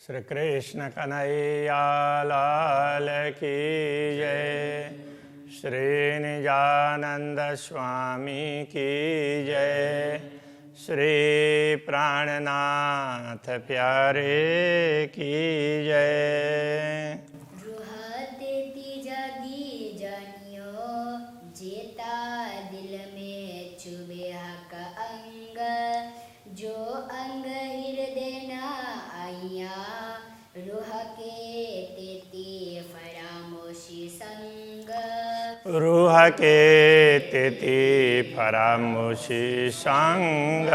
श्री कृष्ण कन्हैया लाल की जय। श्री निजानंद स्वामी की जय। श्री प्राणनाथ प्यारे की जय। दिल में चुभे हक अंग, जो अंग हृदय न आइया, रूह के तेती फरामोशी संग। रूह के तेती फरामोशी संग।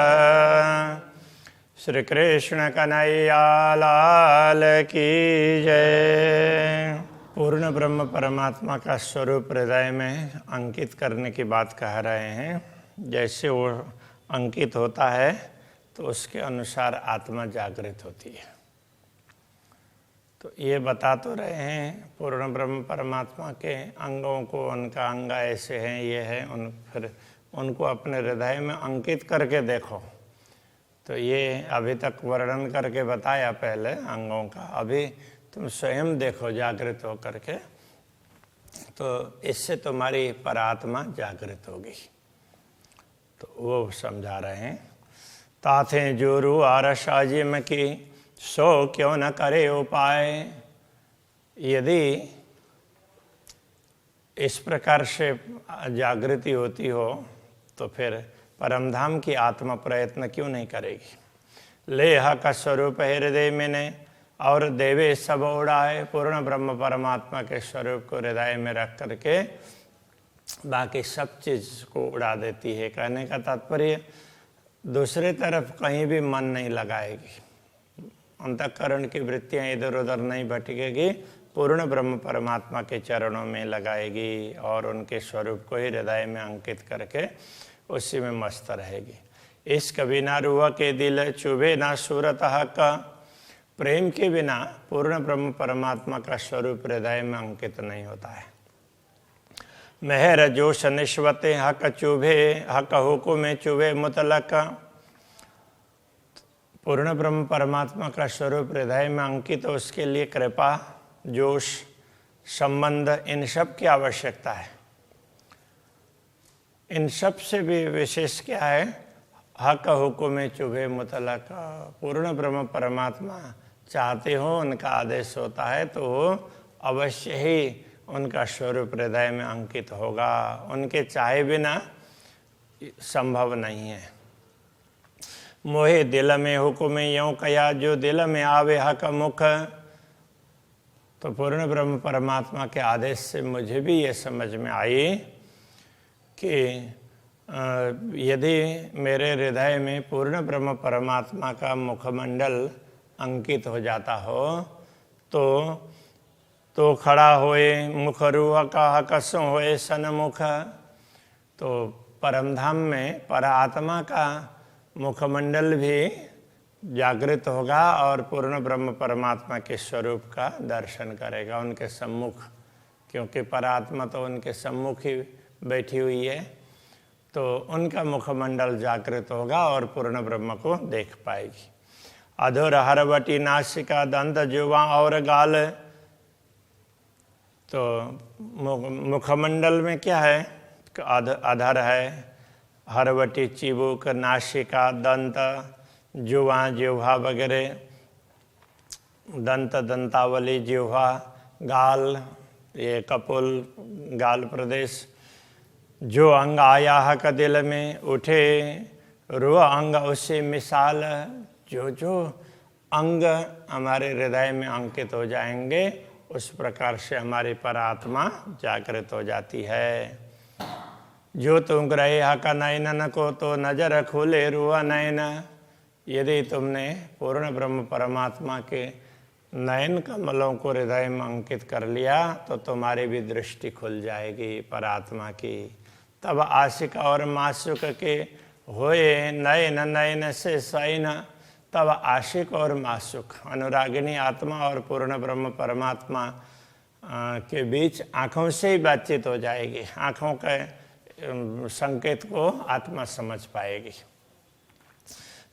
श्री कृष्ण कन्हैया लाल की जय। पूर्ण ब्रह्म परमात्मा का स्वरूप हृदय में अंकित करने की बात कह रहे हैं। जैसे वो अंकित होता है तो उसके अनुसार आत्मा जागृत होती है। तो ये बता तो रहे हैं पूर्ण ब्रह्म परमात्मा के अंगों को, उनका अंग ऐसे हैं, ये है, फिर उनको अपने हृदय में अंकित करके देखो। तो ये अभी तक वर्णन करके बताया पहले अंगों का, अभी तुम स्वयं देखो जागृत हो करके, तो इससे तुम्हारी परात्मा जागृत होगी। तो वो समझा रहे हैं। ताथे जोरू आरस आजिम की, सो क्यों न करे उपाय। यदि इस प्रकार से जागृति होती हो तो फिर परमधाम की आत्मा प्रयत्न क्यों नहीं करेगी। लेह का स्वरूप हृदय में ने, और देवे सब उड़ाए। पूर्ण ब्रह्म परमात्मा के स्वरूप को हृदय में रख करके बाकी सब चीज को उड़ा देती है। कहने का तात्पर्य दूसरे तरफ कहीं भी मन नहीं लगाएगी, अंतःकरण की वृत्तियां इधर उधर नहीं भटकेगी, पूर्ण ब्रह्म परमात्मा के चरणों में लगाएगी और उनके स्वरूप को ही हृदय में अंकित करके उसी में मस्त रहेगी। इश्क बिना रूह के दिल चुभे ना सूरत का। प्रेम के बिना पूर्ण ब्रह्म परमात्मा का स्वरूप हृदय में अंकित नहीं होता है। मेहर जोश निश्वते हक चुभे, हक हुकुम चुभे मुतलक। पूर्ण ब्रह्म परमात्मा का स्वरूप हृदय में अंकित हो, उसके लिए कृपा, जोश, संबंध, इन सब की आवश्यकता है। इन सब से भी विशेष क्या है, हक हुकुम चुभे मुतलक। पूर्ण ब्रह्म परमात्मा चाहते हो, उनका आदेश होता है तो वो अवश्य ही उनका स्वरूप हृदय में अंकित होगा। उनके चाहे बिना संभव नहीं है। मोहे दिल में हुकुम यूं कया, जो दिल में आवे हक मुख। तो पूर्ण ब्रह्म परमात्मा के आदेश से मुझे भी ये समझ में आई कि यदि मेरे हृदय में पूर्ण ब्रह्म परमात्मा का मुखमंडल अंकित हो जाता हो तो खड़ा होए मुख रूह का हकसों होए सन्मुख। तो परमधाम में परात्मा का मुखमंडल भी जागृत होगा और पूर्ण ब्रह्म परमात्मा के स्वरूप का दर्शन करेगा उनके सम्मुख, क्योंकि परात्मा तो उनके सम्मुख ही बैठी हुई है। तो उनका मुखमंडल जागृत होगा और पूर्ण ब्रह्म को देख पाएगी। अधुर हरवटी नासिका दंत जुवा और गाल। तो मुखमंडल में क्या है, अधर है, हरवटी चिबुक, नासिका, दंत, जुवा जिह्वा वगैरह, दंत दंतावली जिह्वा, गाल ये कपोल गाल प्रदेश। जो अंग आया हक दिल में उठे, रूह अंग उससे मिसाल। जो अंग हमारे हृदय में अंकित हो जाएंगे उस प्रकार से हमारी परात्मा जागृत हो जाती है। जो तुम ग्रहे हक नयन को, तो नजर खुले रूह नयन। यदि तुमने पूर्ण ब्रह्म परमात्मा के नयन कमलों को हृदय में अंकित कर लिया तो तुम्हारी भी दृष्टि खुल जाएगी परात्मा की। तब आशिक और माशुक के होए नयन नयन से सैन। तब आशिक और माशुक, अनुरागिनी आत्मा और पूर्ण ब्रह्म परमात्मा के बीच आँखों से ही बातचीत हो जाएगी। आँखों के संकेत को आत्मा समझ पाएगी।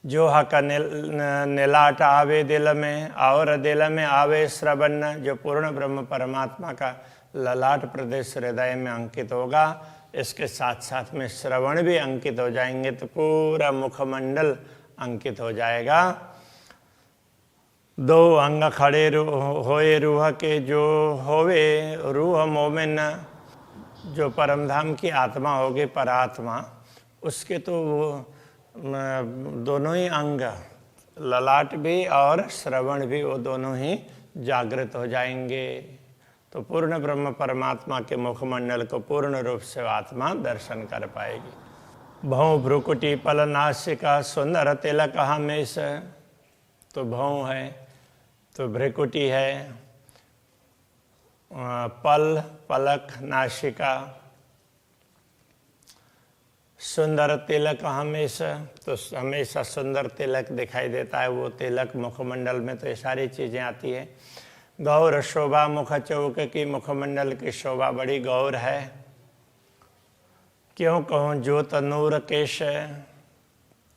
जो हक नीलाट आवे दिल में और दिल में आवे श्रवण, जो पूर्ण ब्रह्म परमात्मा का ललाट प्रदेश हृदय में अंकित होगा, इसके साथ साथ में श्रवण भी अंकित हो जाएंगे तो पूरा मुखमंडल अंकित हो जाएगा। दो अंग खड़े होए रूह के, जो होवे रूह मोमिन, जो परमधाम की आत्मा होगी परात्मा, उसके तो वो दोनों ही अंग, ललाट भी और श्रवण भी, वो दोनों ही जागृत हो जाएंगे। तो पूर्ण ब्रह्म परमात्मा के मुखमंडल को पूर्ण रूप से आत्मा दर्शन कर पाएगी। भौं भ्रुकुटी पल नासिका सुंदर तिलक हमेश, तो भौं है तो भ्रुकुटी है, पल पलक नासिका, सुंदर तिलक हमेशा, तो हमेशा सुंदर तिलक दिखाई देता है वो तिलक मुखमंडल में, तो ये सारी चीज़ें आती है। गौर शोभा मुख चौक की, मुखमंडल की शोभा बड़ी गौर है। क्यों कहूँ ज्योत नूर केश,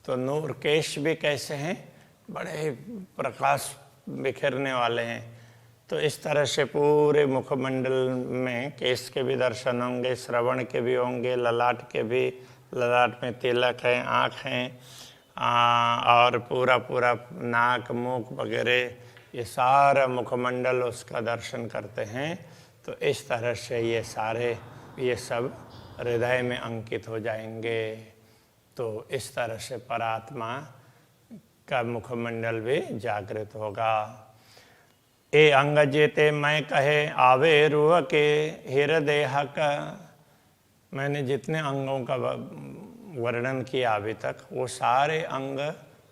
तो नूर केश भी कैसे हैं, बड़े प्रकाश बिखरने वाले हैं। तो इस तरह से पूरे मुखमंडल में केश के भी दर्शन होंगे, श्रवण के भी होंगे, ललाट के भी, ललाट में तिलक है, आँख हैं, और पूरा पूरा नाक मुख वगैरह, ये सारा मुखमंडल उसका दर्शन करते हैं। तो इस तरह से ये सब हृदय में अंकित हो जाएंगे। तो इस तरह से परात्मा का मुखमंडल भी जागृत होगा। ए अंग जेते मैं कहे आवे रूह के हृदय हक, मैंने जितने अंगों का वर्णन किया अभी तक, वो सारे अंग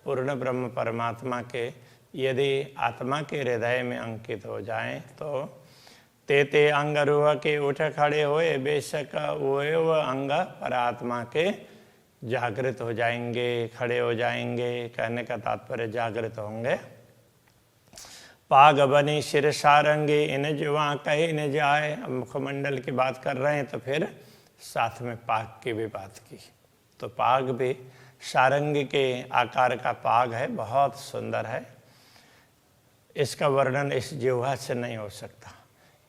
पूर्ण ब्रह्म परमात्मा के यदि आत्मा के हृदय में अंकित हो जाएं तो ते अंग रूह के उठ खड़े होए बेशक, वो अंग परात्मा के जागृत हो जाएंगे, खड़े हो जाएंगे। कहने का तात्पर्य जागृत होंगे। पाग बनी शिर सारंगी, इन जुआ कहे न जाए। अब मुखमंडल की बात कर रहे हैं तो फिर साथ में पाग की भी बात की। तो पाग भी सारंगी के आकार का पाग है, बहुत सुंदर है। इसका वर्णन इस जिह्वा से नहीं हो सकता।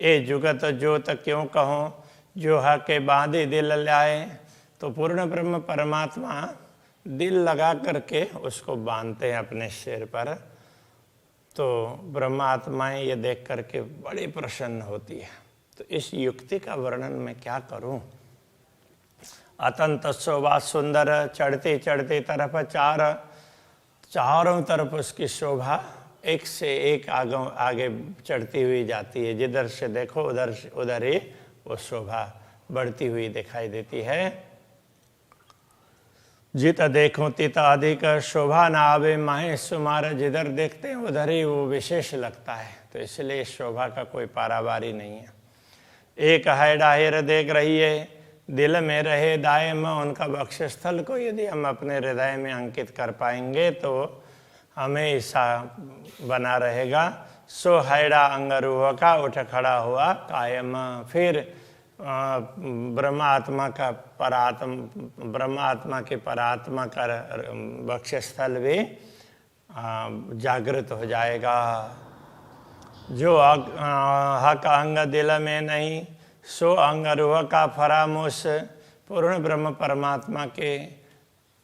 ए जुगत जोत क्यों कहो, जोहा के बांधे दिल लाए। तो पूर्ण ब्रह्म परमात्मा दिल लगा करके उसको बांधते हैं अपने सिर पर। तो ब्रह्मात्माएं ये देख करके बड़ी प्रसन्न होती है। तो इस युक्ति का वर्णन मैं क्या करूं। अतंत शोभा सुंदर, चढ़ते चढ़ते तरफ चारों तरफ उसकी शोभा एक से एक आगे चढ़ती हुई जाती है। जिधर से देखो उधर ही वो शोभा बढ़ती हुई दिखाई देती है। जित देखो तित अधिक शोभा न आवे माहे सुमार, जिधर देखते हैं उधर ही वो विशेष लगता है। तो इसलिए शोभा का कोई पारावारी नहीं है। एक है डाहिर देख रही है, दिल में रहे दायम। उनका वक्षस्थल को यदि हम अपने हृदय में अंकित कर पाएंगे तो हमें ऐसा बना रहेगा। सो हैड़ा अंगरूह का उठ खड़ा हुआ कायम। फिर ब्रह्मात्मा के परात्मा का वक्षस्थल भी जागृत हो जाएगा। जो हक अंग दिल में नहीं, सो अंग रूह का फरामोश। पूर्ण ब्रह्म परमात्मा के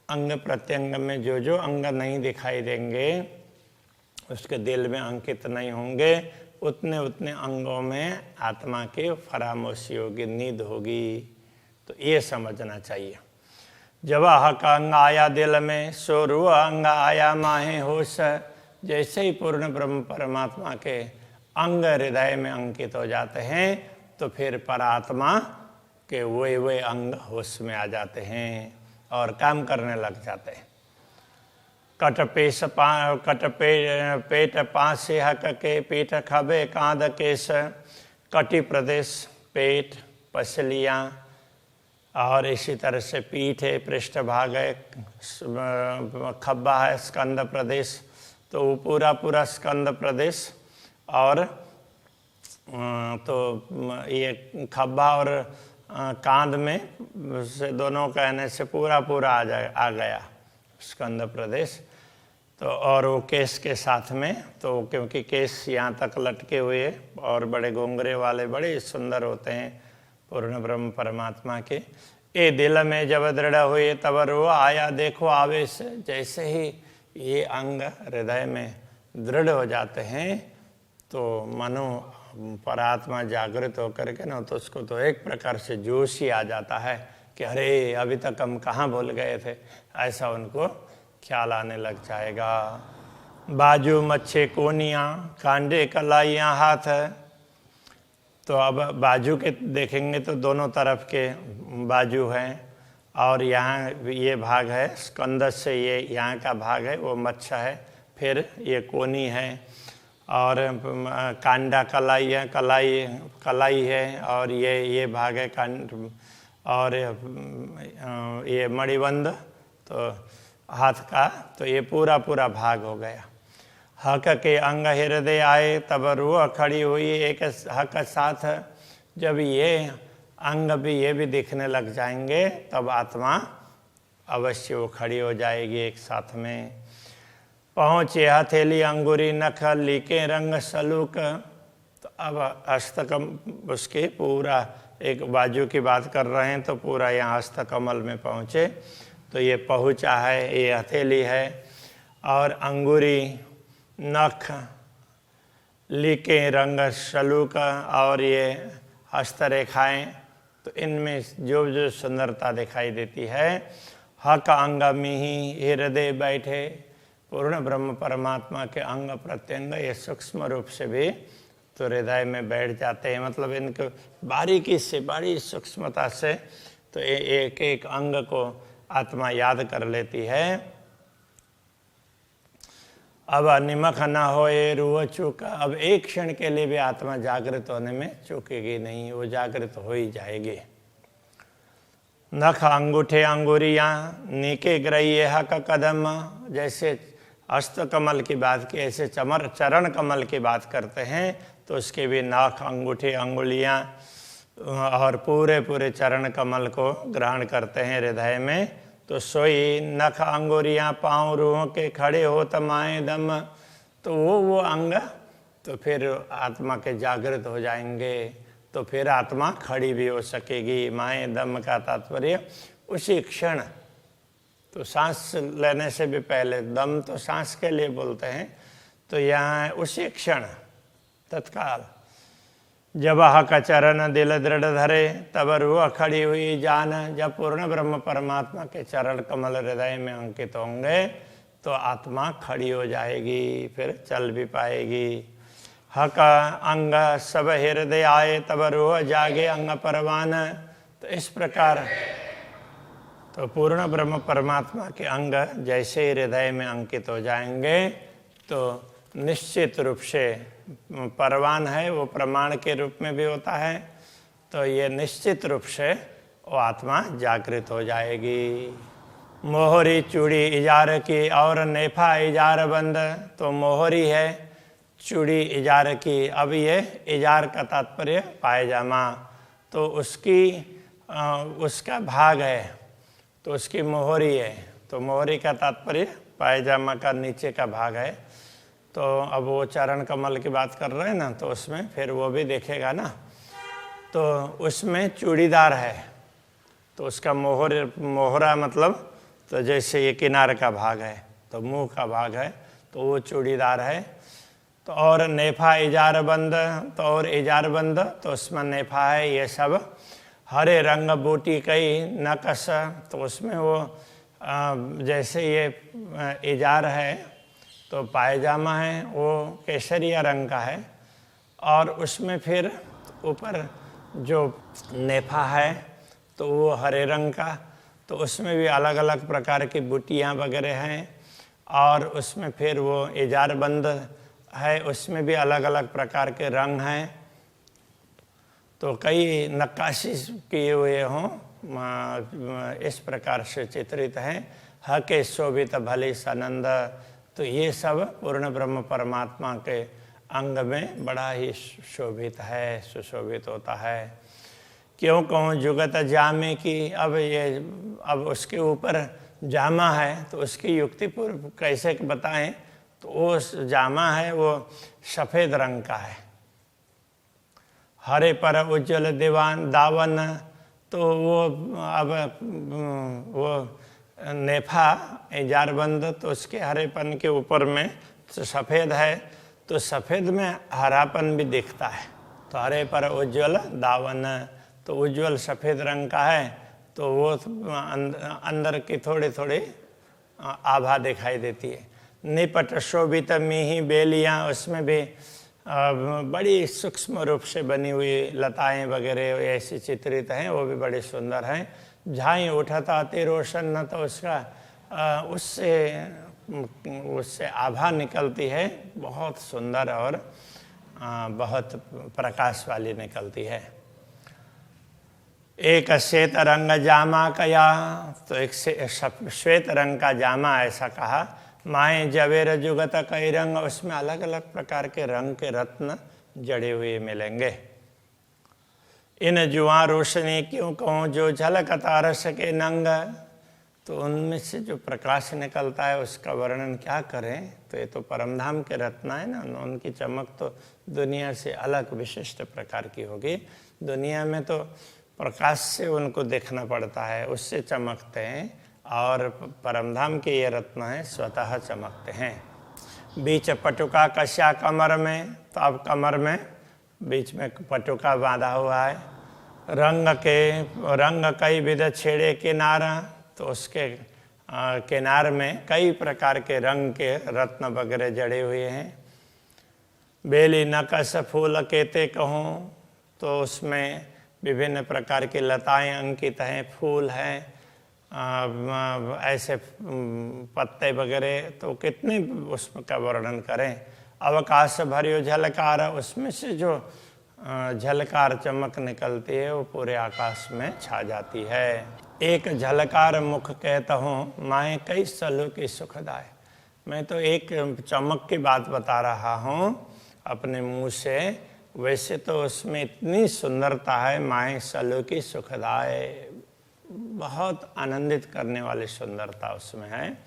अंग प्रत्यंग में जो अंग नहीं दिखाई देंगे, उसके दिल में अंकित नहीं होंगे, उतने उतने अंगों में आत्मा की फरामोशी होगी, नींद होगी। तो ये समझना चाहिए। जब हक अंग आया दिल में, सो रूह अंग आया माहे होश। जैसे ही पूर्ण ब्रह्म परमात्मा के अंग हृदय में अंकित हो जाते हैं तो फिर परात्मा के वे अंग होश में आ जाते हैं और काम करने लग जाते हैं। पेट पाँच से हक के, पीठ खबे कांध केश। कटी प्रदेश पेट, पसलियाँ, और इसी तरह से पीठ है, पृष्ठभाग है, खब्बा है, स्कंद प्रदेश। तो वो पूरा स्कंद प्रदेश, और तो ये खब्बा और कांध में से दोनों कहने से पूरा आ गया स्कंद प्रदेश। तो और वो केस के साथ में, तो क्योंकि केस यहाँ तक लटके हुए और बड़े घुंघरे वाले बड़े सुंदर होते हैं पूर्ण ब्रह्म परमात्मा के। ये दिल में जब दृढ़ हुए तब रो आया देखो आवेश। जैसे ही ये अंग हृदय में दृढ़ हो जाते हैं तो मनो परात्मा जागृत होकर के ना, तो उसको तो एक प्रकार से जोश ही आ जाता है कि अरे अभी तक हम कहाँ भूल गए थे, ऐसा उनको ख्याल आने लग जाएगा। बाजू मच्छे कोनियाँ कांडे कलाइयाँ हाथ। तो अब बाजू के देखेंगे तो दोनों तरफ के बाजू हैं, और यहाँ ये भाग है स्कंद से, ये यहाँ का भाग है वो मच्छा है, फिर ये कोनी है, और कांडा कलाई है, कलाई है, और ये भाग है कांड, और ये मणिबंध तो हाथ का, तो ये पूरा भाग हो गया। हक के अंग हृदय आए तब रूह खड़ी हुई एक हक साथ। जब ये अंग भी ये भी दिखने लग जाएंगे तब आत्मा अवश्य वो खड़ी हो जाएगी एक साथ में। पहुँचे हथेली अंगूरी नख लीके रंग सलूक। तो अब हस्तकम उसके पूरा, एक बाजू की बात कर रहे हैं तो पूरा यहाँ हस्तकमल में पहुँचे, तो ये पहुँचा है, ये हथेली है, और अंगूरी नख लीके रंग सलूक, और ये हस्तरेखाएँ, तो इनमें जो सुंदरता दिखाई देती है। हक अंग मिहि हृदय बैठे। पूर्ण ब्रह्म परमात्मा के अंग प्रत्यंग ये सूक्ष्म रूप से भी तो हृदय में बैठ जाते हैं, मतलब इनको बारीकी से, बड़ी सूक्ष्मता से तो एक एक अंग को आत्मा याद कर लेती है। अब निमख न होए रूह चूक। अब एक क्षण के लिए भी आत्मा जागृत होने में चूकेगी नहीं, वो जागृत हो ही जाएगी। नख अंगूठे अंगुरियाँ नीके ग्रही हक कदम। जैसे हस्त कमल की बात की, ऐसे चरण कमल की बात करते हैं तो उसके भी नख अंगूठे अंगुलियाँ और पूरे चरण कमल को ग्रहण करते हैं हृदय में। तो सोई नख अंगुरियाँ पाँव रूहों के खड़े हो तमाए दम। तो वो अंग तो फिर आत्मा के जागृत हो जाएंगे, तो फिर आत्मा खड़ी भी हो सकेगी। माए दम का तात्पर्य उसी क्षण, तो सांस लेने से भी पहले, दम तो सांस के लिए बोलते हैं, तो यहाँ उसी क्षण तत्काल जब हक चरण दिल दृढ़ धरे तब रूह खड़ी हुई जान। जब पूर्ण ब्रह्म परमात्मा के चरण कमल हृदय में अंकित होंगे तो आत्मा खड़ी हो जाएगी, फिर चल भी पाएगी। हक अंग सब हृदय आए तब रूह जागे अंग परवान। तो इस प्रकार तो पूर्ण ब्रह्म परमात्मा के अंग जैसे हृदय में अंकित हो जाएंगे तो निश्चित रूप से परवान है, वो प्रमाण के रूप में भी होता है, तो ये निश्चित रूप से वो आत्मा जागृत हो जाएगी। मोहरी चूड़ी इजार की और नेफा इजार बंद। तो मोहरी है चूड़ी इजार की। अब ये इजार का तात्पर्य पायजामा, तो उसका भाग है, तो उसकी मोहरी है। तो मोहरी का तात्पर्य पायजामा का नीचे का भाग है। तो अब वो चरण कमल की बात कर रहे हैं ना, तो उसमें फिर वो भी देखेगा ना, तो उसमें चूड़ीदार है, तो उसका मोहरा मतलब तो जैसे ये किनारे का भाग है, तो मुंह का भाग है, तो वो चूड़ीदार है। तो और नेफा इजार बंद। तो और इजार बंद, तो उसमें नेफा है, ये सब हरे रंग बूटी कई नकश। तो उसमें वो जैसे ये इजार है तो पायजामा है वो केसरिया रंग का है, और उसमें फिर ऊपर जो नेफा है तो वो हरे रंग का। तो उसमें भी अलग अलग प्रकार की बूटियाँ वगैरह हैं, और उसमें फिर वो इजार बंद है, उसमें भी अलग अलग प्रकार के रंग हैं। तो कई नक्काशी किए हुए हों, इस प्रकार से चित्रित हैं। हके शोभित भली सनंद। तो ये सब पूर्ण ब्रह्म परमात्मा के अंग में बड़ा ही शोभित है, सुशोभित होता है। क्यों कहूँ जुगत जामे की। अब उसके ऊपर जामा है तो उसकी युक्ति पूर्व कैसे बताएं, तो वो जामा है वो सफ़ेद रंग का है। हरे पर उज्जवल दीवान दावन, तो वो अब वो नेफा जारबंद, तो उसके हरेपन के ऊपर में तो सफ़ेद है, तो सफ़ेद में हरापन भी दिखता है। तो हरे पर उज्जवल दावन, तो उज्जवल सफ़ेद रंग का है, तो वो अंदर की थोड़ी थोड़ी आभा दिखाई देती है। निपट शोभित मिही बेलियाँ, उसमें भी बड़ी सूक्ष्म रूप से बनी हुई लताएं वगैरह ऐसी चित्रित हैं, वो भी बड़ी सुंदर हैं। झाई उठता अति रोशन, न तो उसका उससे आभा निकलती है, बहुत सुंदर और बहुत प्रकाश वाली निकलती है। एक श्वेत रंग जामा कया, तो एक श्वेत रंग का जामा ऐसा कहा। माए जवेर जुगत कई रंग, उसमें अलग अलग प्रकार के रंग के रत्न जड़े हुए मिलेंगे। इन जुआ रोशनी क्यों कहूँ, जो झलकता रस के नंग, तो उनमें से जो प्रकाश निकलता है उसका वर्णन क्या करें। तो ये तो परमधाम के रत्न है ना, उनकी चमक तो दुनिया से अलग विशिष्ट प्रकार की होगी। दुनिया में तो प्रकाश से उनको देखना पड़ता है, उससे चमकते हैं, और परमधाम के ये रत्न हैं स्वतः चमकते हैं। बीच पटुका कश्या कमर में, तो अब कमर में बीच में पटुका बांधा हुआ है। रंग कई विध छेड़े किनारा, तो उसके किनार में कई प्रकार के रंग के रत्न वगैरह जड़े हुए हैं। बेली नकश फूल केते कहूँ, तो उसमें विभिन्न प्रकार की लताएं अंकित हैं, फूल हैं, ऐसे पत्ते वगैरह, तो कितने उसका वर्णन करें। अवकाश भरियो झलकार, उसमें से जो झलकार चमक निकलती है वो पूरे आकाश में छा जाती है। एक झलकार मुख कहता हूँ, माए कई सलू की सुखदाय। मैं तो एक चमक की बात बता रहा हूँ अपने मुंह से, वैसे तो उसमें इतनी सुंदरता है, माए सलू की सुखदाय, बहुत आनंदित करने वाली सुंदरता उसमें है।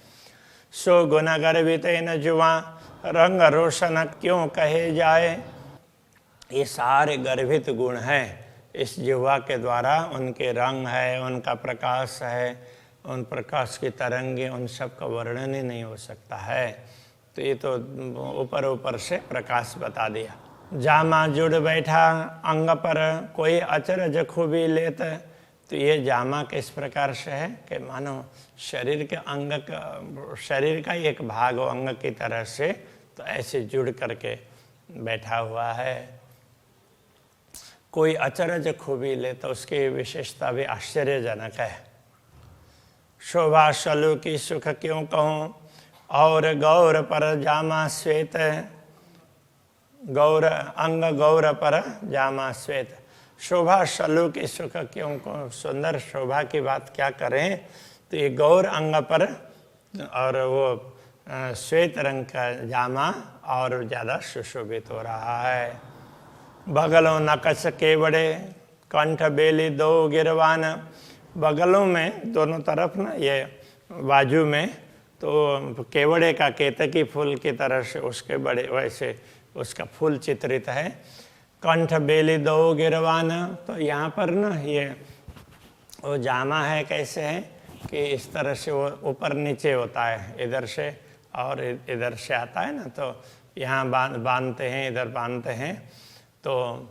सो गुण गर्भित न जुआ, रंग रोशन क्यों कहे जाए। ये सारे गर्भित गुण हैं इस जिह्वा के द्वारा, उनके रंग है, उनका प्रकाश है, उन प्रकाश की तरंगे, उन सब का वर्णन ही नहीं हो सकता है। तो ये तो ऊपर ऊपर से प्रकाश बता दिया। जामा जुड़ बैठा अंग पर, कोई अचरज खूबी लेत। तो ये जामा किस प्रकार से है कि मानो शरीर के अंग का, शरीर का एक भाग हो अंग की तरह से, तो ऐसे जुड़ करके बैठा हुआ है। कोई अचरज खूबी ले, तो उसकी विशेषता भी आश्चर्यजनक है। शोभा सलू की सुख क्यों कहूँ, और गौर पर जामा श्वेत, गौर अंग गौर पर जामा श्वेत। शोभा सलू की सुख क्यों कहूँ, सुंदर शोभा की बात क्या करें। तो ये गौर अंग पर और वो श्वेत रंग का जामा और ज़्यादा सुशोभित हो रहा है। बगलों नकश के बड़े, कंठ बेली दो गिरवान। बगलों में दोनों तरफ ना, ये बाजू में तो केवड़े का केतकी फूल की तरह से उसके बड़े वैसे उसका फूल चित्रित है। कंठ बेली दो गिरवान, तो यहाँ पर ना ये वो जामा है, कैसे है कि इस तरह से वो ऊपर नीचे होता है, इधर से और इधर से आता है ना, तो यहाँ बांधते हैं, इधर बांधते हैं, तो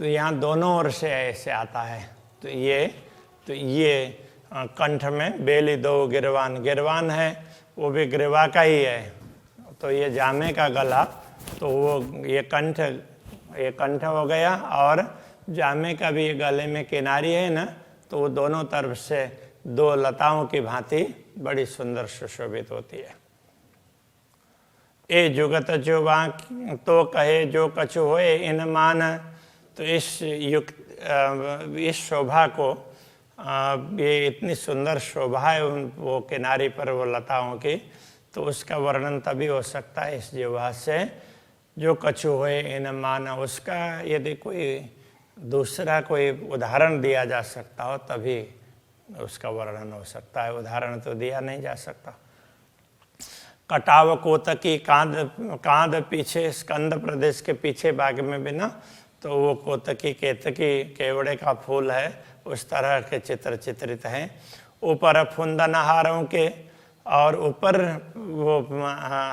यहाँ दोनों ओर से ऐसे आता है। तो ये कंठ में बेली दो गिरवान, गिरवान है वो भी ग्रीवा का ही है। तो ये जामे का गला, तो वो ये कंठ हो गया, और जामे का भी ये गले में किनारी है ना, तो वो दोनों तरफ से दो लताओं की भांति बड़ी सुंदर सुशोभित होती है। ए जुगत जो बाक तो कहे जो कछु होए इन मान। तो इस शोभा को, ये इतनी सुंदर शोभा है वो किनारी पर वो लताओं की, तो उसका वर्णन तभी हो सकता है इस जिह्वा से जो कछु होए इन मान। उसका यदि कोई दूसरा कोई उदाहरण दिया जा सकता हो तभी उसका वर्णन हो सकता है, उदाहरण तो दिया नहीं जा सकता। कटाव कोतकी कांद पीछे स्कंद प्रदेश के पीछे भाग में भी ना, तो वो कोतकी केतकी केवड़े का फूल है, उस तरह के चित्र चित्रित हैं। ऊपर फुंदन हारों के, और ऊपर वो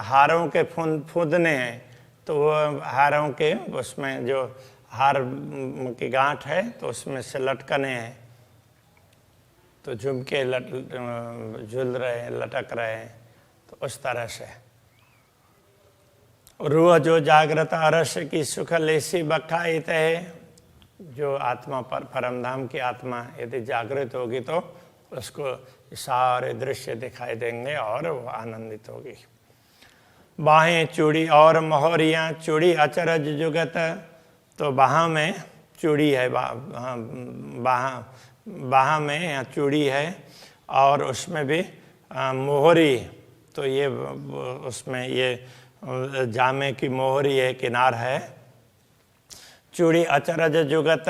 हारों के फूंदने हैं, तो वो हारों के उसमें जो हार की गांठ है तो उसमें से लटकने हैं, तो झुमके झूल रहे हैं, लटक रहे हैं, तो उस तरह से। रूह जो जागृत अरस की सुख लेसी बखाइत है, जो आत्मा पर परमधाम की आत्मा यदि जागृत होगी तो उसको सारे दृश्य दिखाई देंगे और वो आनंदित होगी। बाहें चूड़ी और मोहरियाँ, चूड़ी अचरज जुगत, तो बाह में चूड़ी है, बाह में या चूड़ी है, और उसमें भी मोहरी, तो ये उसमें ये जामे की मोहरी है, किनार है। चूड़ी अचरज जुगत,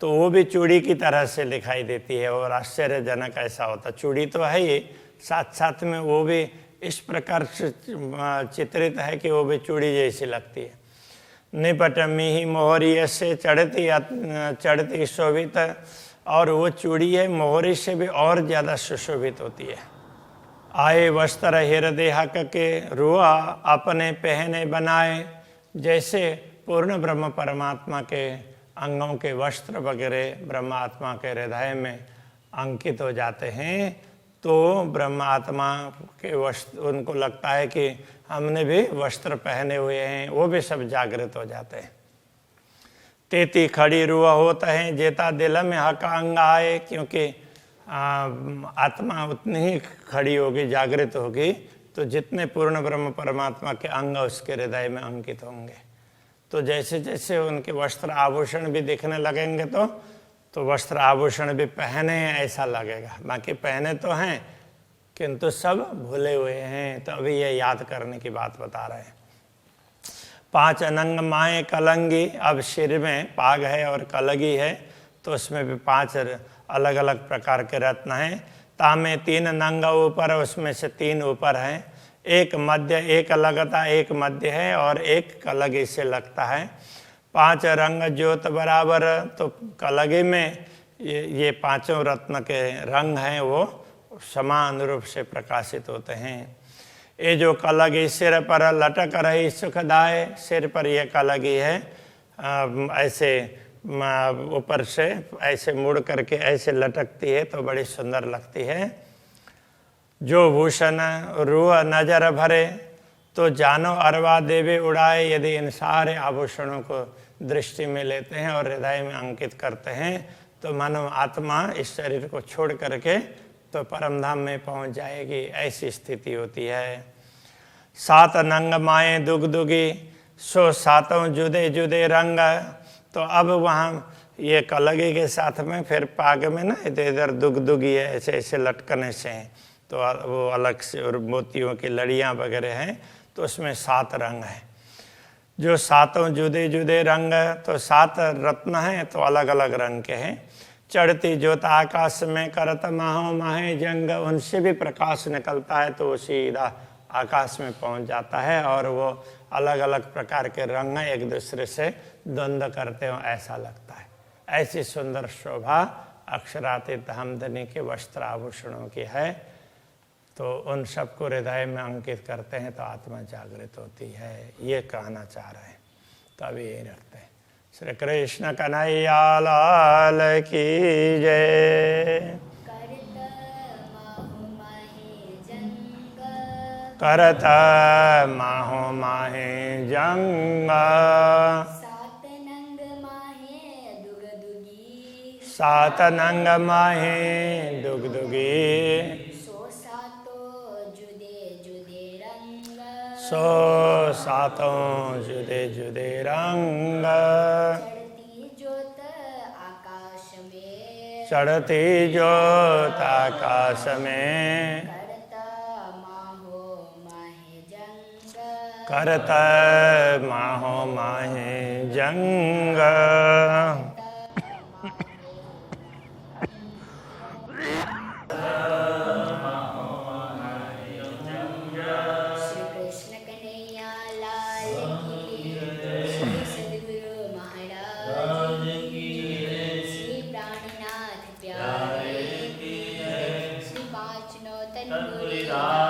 तो वो भी चूड़ी की तरह से दिखाई देती है, और आश्चर्यजनक ऐसा होता। चूड़ी तो है ही, साथ साथ में वो भी इस प्रकार से चित्रित है कि वो भी चूड़ी जैसी लगती है। निपट मिही मोहरी से चढ़ती शोभित, और वो चूड़ी है मोहरी से भी और ज़्यादा सुशोभित होती है। आए वस्त्र हृदय हक के, रुआ अपने पहने बनाए, जैसे पूर्ण ब्रह्म परमात्मा के अंगों के वस्त्र वगैरह ब्रह्मात्मा के हृदय में अंकित हो जाते हैं, तो ब्रह्मात्मा के वस्त्र, उनको लगता है कि हमने भी वस्त्र पहने हुए हैं, वो भी सब जागृत हो जाते हैं। तेती खड़ी रुआ होता है, जेता दिल में हक अंग आए, क्योंकि आत्मा उतनी ही खड़ी होगी, जागृत होगी, तो जितने पूर्ण ब्रह्म परमात्मा के अंग उसके हृदय में अंकित होंगे, तो जैसे जैसे उनके वस्त्र आभूषण भी दिखने लगेंगे तो वस्त्र आभूषण भी पहने हैं ऐसा लगेगा। बाकी पहने तो हैं किंतु सब भूले हुए हैं, तो अभी ये याद करने की बात बता रहे हैं। 5 अनंग माए कलंगी, अब सिर में पाग है और कलगी है, तो उसमें भी 5 अलग अलग प्रकार के रत्न हैं। तामे 3 नंग ऊपर, उसमें से 3 ऊपर हैं, एक मध्य, एक लगता, एक मध्य है, और एक कलगी से लगता है। 5 रंग ज्योत बराबर, तो कलगी में ये 5 रत्न के रंग हैं वो समान रूप से प्रकाशित होते हैं। ये जो कलगी सिर पर लटक रही सुखदाय, सिर पर ये कलगी है, ऐसे ऊपर से ऐसे मुड़ करके ऐसे लटकती है तो बड़ी सुंदर लगती है। जो भूषण रूह नजर भरे, तो जानो अरवा देवे उड़ाए, यदि इन सारे आभूषणों को दृष्टि में लेते हैं और हृदय में अंकित करते हैं, तो मानव आत्मा इस शरीर को छोड़ करके तो परमधाम में पहुंच जाएगी, ऐसी स्थिति होती है। 7 नंग माए दुगदुगी, सो 7 जुदे जुदे रंग, तो अब वहाँ ये कलगी के साथ में फिर पाग में ना इधर इधर दुगदुगी है, ऐसे ऐसे लटकने से हैं, तो वो अलग से, और मोतियों की लड़ियाँ वगैरह हैं, तो उसमें 7 रंग हैं। जो 7 जुदे जुदे रंग, तो 7 रत्न हैं तो अलग अलग रंग के हैं। चढ़ती ज्योत आकाश में करत माहो माहे जंग, उनसे भी प्रकाश निकलता है तो वो सीधा आकाश में पहुंच जाता है, और वो अलग अलग प्रकार के रंग एक दूसरे से द्वंद्व करते हो ऐसा लगता है। ऐसी सुंदर शोभा अक्षरातीत हमदनी के वस्त्र आभूषणों की है, तो उन सबको हृदय में अंकित करते हैं तो आत्मा जागृत होती है, ये कहना चाह रहे हैं। तो अभी यही रखते हैं। श्री कृष्ण कन्हैया लाल की जय। करत माहो माहे जंग, 7 नंग माहे दुगदुगी, 7 नंग माहे दुगदुगी, सो 7 जुदे जुदे रंग, चढ़ती ज्योत आकाश में, चढ़ती ज्योत आकाश में, करत माहो माहे जंग। तनपुरी राग